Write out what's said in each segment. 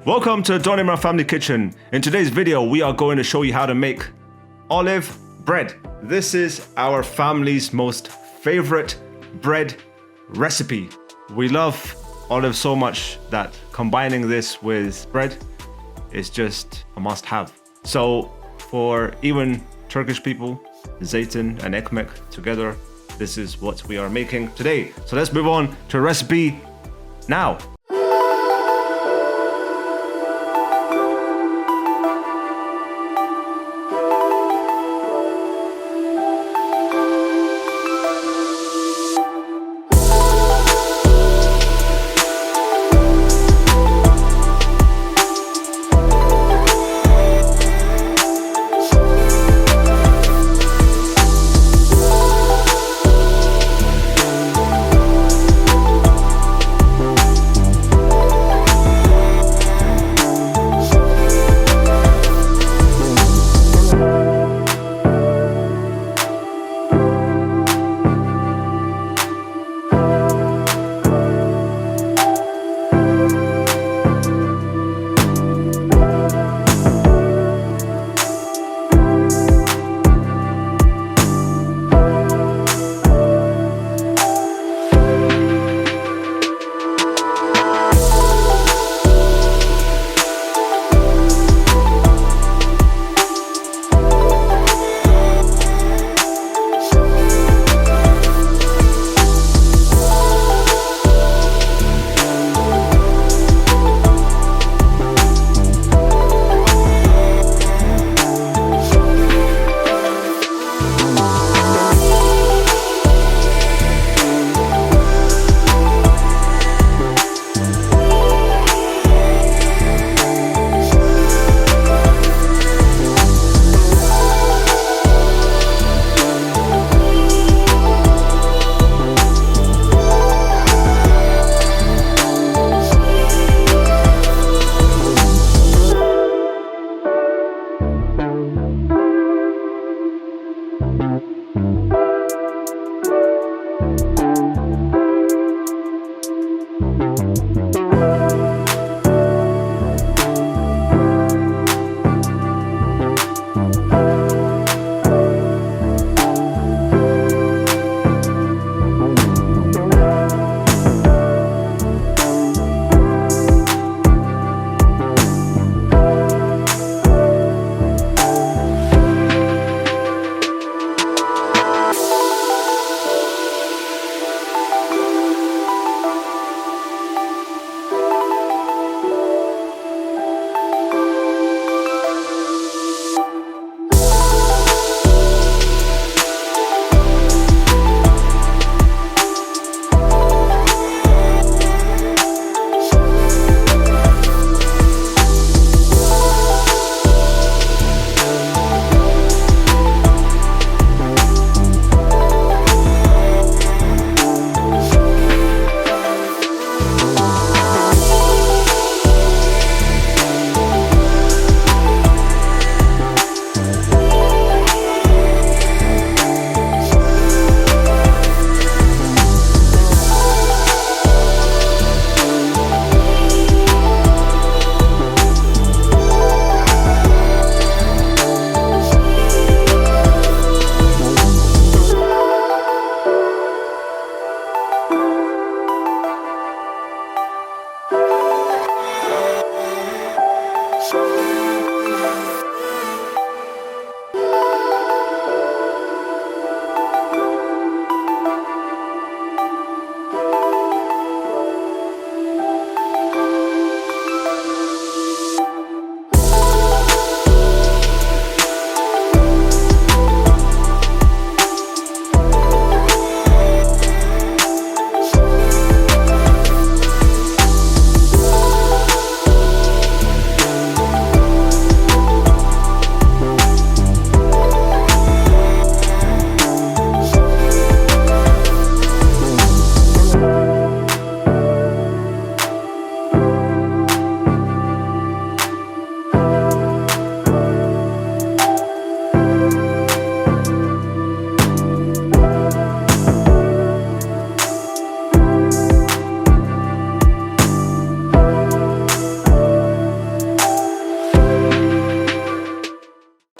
Welcome to Imran.Family Kitchen. In today's video, we are going to show you how to make olive bread. This is our family's most favorite bread recipe. We love olive so much that combining this with bread is just a must-have. So for even Turkish people, zeytin and ekmek together, this is what we are making today. So let's move on to recipe now.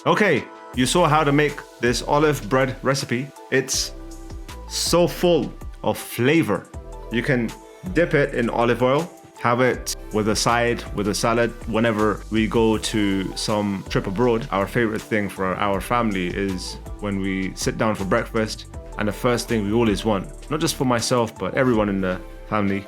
Okay, you saw how to make this olive bread recipe. It's so full of flavor. You can dip it in olive oil, have it with a side, with a salad. Whenever we go to some trip abroad, our favorite thing for our family is when we sit down for breakfast, and the first thing we always want, not just for myself, but everyone in the family,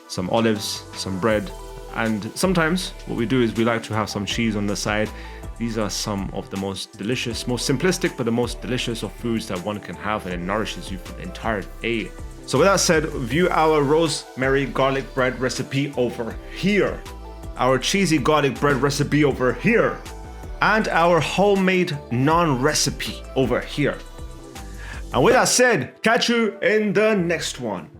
some olives, some bread, and sometimes what we do is we like to have some cheese on the side. These are some of the most delicious, most simplistic, but the most delicious of foods that one can have, and it nourishes you for the entire day. So with that said, view our rosemary garlic bread recipe over here, our cheesy garlic bread recipe over here, and our homemade naan recipe over here. And with that said, catch you in the next one.